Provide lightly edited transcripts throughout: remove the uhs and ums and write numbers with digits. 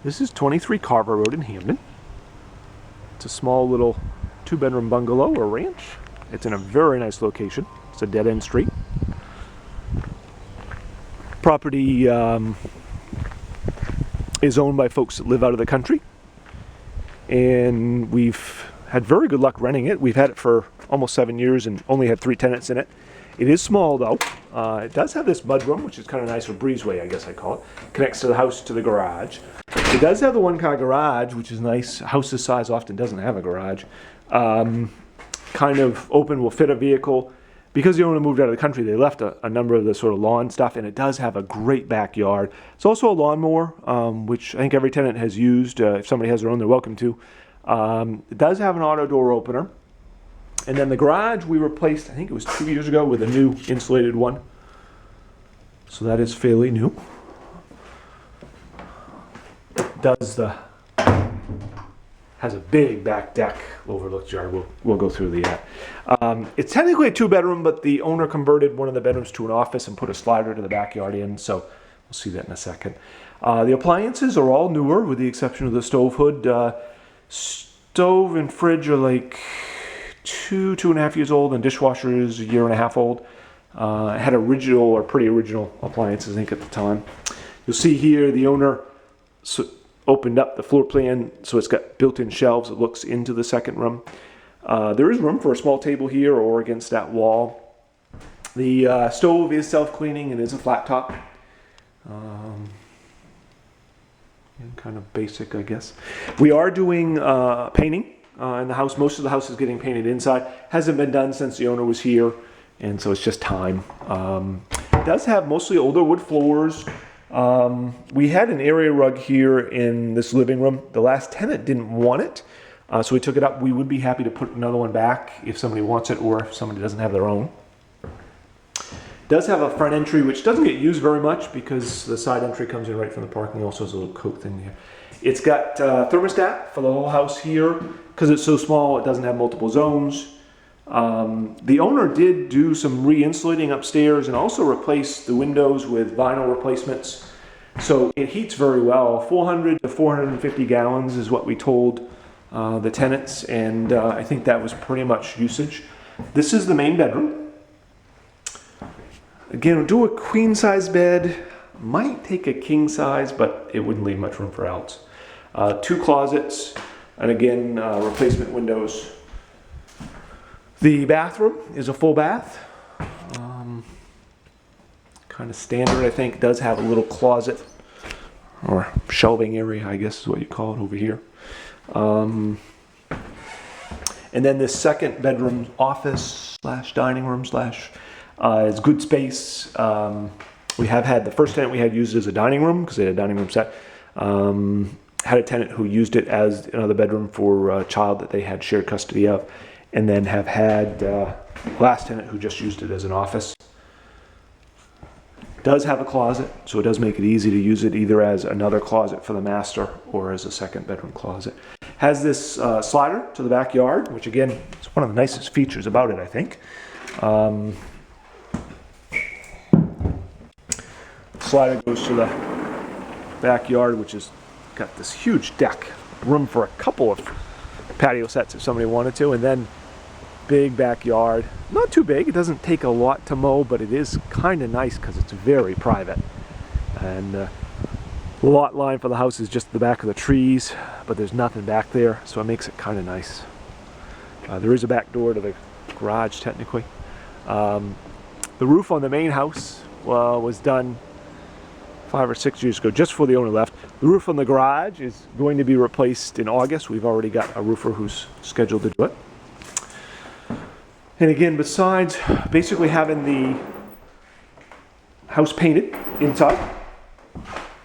This is 23 Carver Road in Hampden. It's a small little 2-bedroom bungalow or ranch. It's in a very nice location. It's a dead-end street. Property is owned by folks that live out of the country, and we've had very good luck renting it. We've had it for almost 7 years and only had 3 tenants in it. It is small though. It does have this mudroom, which is kind of nice, or breezeway I guess I call it. Connects to the house to the garage. It does have the 1-car garage, which is nice. A house this size often doesn't have a garage. Kind of open, will fit a vehicle. Because the owner moved out of the country, they left a number of the sort of lawn stuff, and it does have a great backyard. It's also a lawnmower, which I think every tenant has used. If somebody has their own, they're welcome to. It does have an auto door opener. And then the garage we replaced, I think it was 2 years ago, with a new insulated one. So that is fairly new. Has a big back deck, overlooked yard. We'll go through the it's technically a 2-bedroom, but the owner converted one of the bedrooms to an office and put a slider to the backyard in, so we'll see that in a second. The appliances are all newer, with the exception of the stove hood. Stove and fridge are like 2.5 years old, and dishwasher is 1.5 years old. It had original, or pretty original appliances, I think, at the time. You'll see here the owner opened up the floor plan, so it's got built-in shelves. It looks into the second room. There is room for a small table here or against that wall. The stove is self-cleaning and is a flat top. Kind of basic, I guess. We are doing painting in the house. Most of the house is getting painted inside. Hasn't been done since the owner was here, and so it's just time. It does have mostly older wood floors. We had an area rug here in this living room. The last tenant didn't want it, so we took it up. We would be happy to put another one back if somebody wants it, or if somebody doesn't have their own. It does have a front entry, which doesn't get used very much because the side entry comes in right from the parking. Also has a little coat thing there. It's got thermostat for the whole house here. Because it's so small, it doesn't have multiple zones. The owner did do some re-insulating upstairs and also replaced the windows with vinyl replacements. So it heats very well. 400 to 450 gallons is what we told the tenants, and I think that was pretty much usage. This is the main bedroom. Again, we'll do a queen size bed. Might take a king size, but it wouldn't leave much room for else. 2 closets, and again, replacement windows. The bathroom is a full bath. Kind of standard, I think. Does have a little closet or shelving area, I guess is what you call it over here. And then this second bedroom, office / dining room / is good space. We have had the first tenant we had used it as a dining room because they had a dining room set. Had a tenant who used it as another bedroom for a child that they had shared custody of, and then have had last tenant who just used it as an office. Does have a closet, so it does make it easy to use it either as another closet for the master or as a second bedroom closet. Has this slider to the backyard, which again is one of the nicest features about it, I think. Slider goes to the backyard, which is got this huge deck, room for a couple of patio sets if somebody wanted to, and then big backyard. Not too big, it doesn't take a lot to mow, but it is kind of nice because it's very private. And the lot line for the house is just the back of the trees, but there's nothing back there, so it makes it kind of nice. There is a back door to the garage technically. The roof on the main house was done 5 or 6 years ago, just before the owner left. The roof on the garage is going to be replaced in August. We've already got a roofer who's scheduled to do it. And again, besides basically having the house painted inside,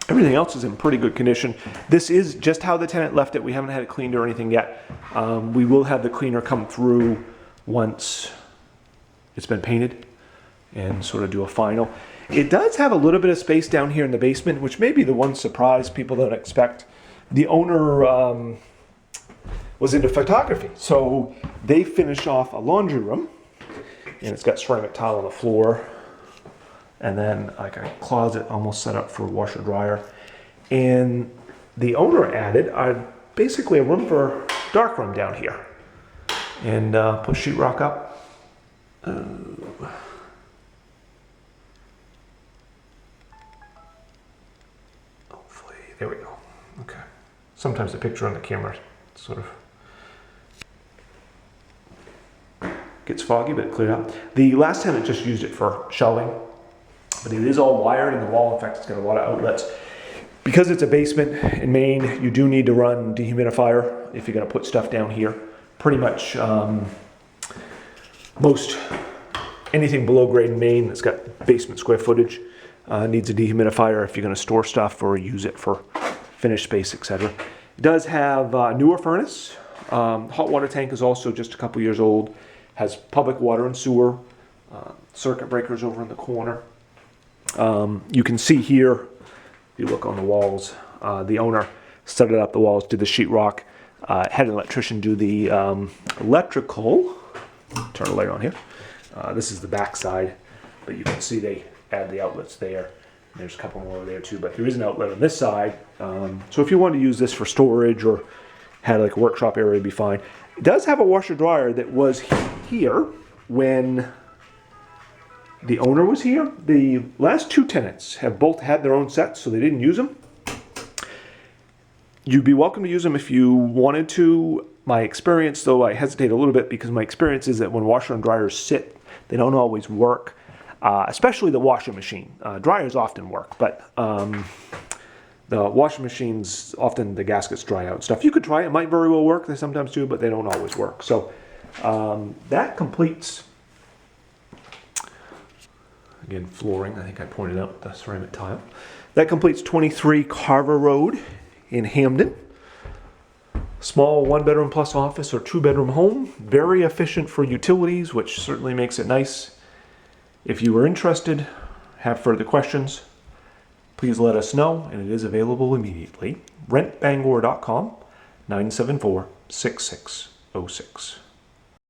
everything else is in pretty good condition. This is just how the tenant left it. We haven't had it cleaned or anything yet. We will have the cleaner come through once it's been painted and sort of do a final. It does have a little bit of space down here in the basement, which may be the one surprise people don't expect. The owner was into photography, so they finished off a laundry room, and it's got ceramic tile on the floor, and then like a closet almost set up for a washer dryer. And the owner added basically a room for dark room down here. And put sheetrock up. Hopefully, there we go. Okay. Sometimes the picture on the camera sort of gets foggy, but it cleared out. The last tenant just used it for shelving, but it is all wired in the wall. In fact, it's got a lot of outlets. Because it's a basement in Maine, you do need to run dehumidifier if you're going to put stuff down here. Pretty much most anything below grade in Maine that's got basement square footage needs a dehumidifier if you're going to store stuff or use it for finished space, etc. It does have a newer furnace. Hot water tank is also just a couple years old. Has public water and sewer. Circuit breakers over in the corner. You can see here, if you look on the walls, the owner studded up the walls, did the sheetrock, had an electrician do the electrical. Turn the light on here. This is the back side, but you can see they add the outlets there. There's a couple more over there too, but there is an outlet on this side. So if you want to use this for storage or had like a workshop area, it'd be fine. It does have a washer dryer that was here when the owner was here. The last two tenants have both had their own sets, so they didn't use them. You'd be welcome to use them if you wanted to. My experience, though, I hesitate a little bit because my experience is that when washer and dryers sit, they don't always work, especially the washing machine. Dryers often work, but the washing machines, often the gaskets dry out and stuff. You could try it. It might very well work. They sometimes do, but they don't always work. So that completes, again, flooring. I think I pointed out the ceramic tile. That completes 23 Carver Road in Hampden. Small 1-bedroom plus office or 2-bedroom home. Very efficient for utilities, which certainly makes it nice. If you are interested, have further questions, please let us know, and it is available immediately. Rentbangor.com, 974-6606.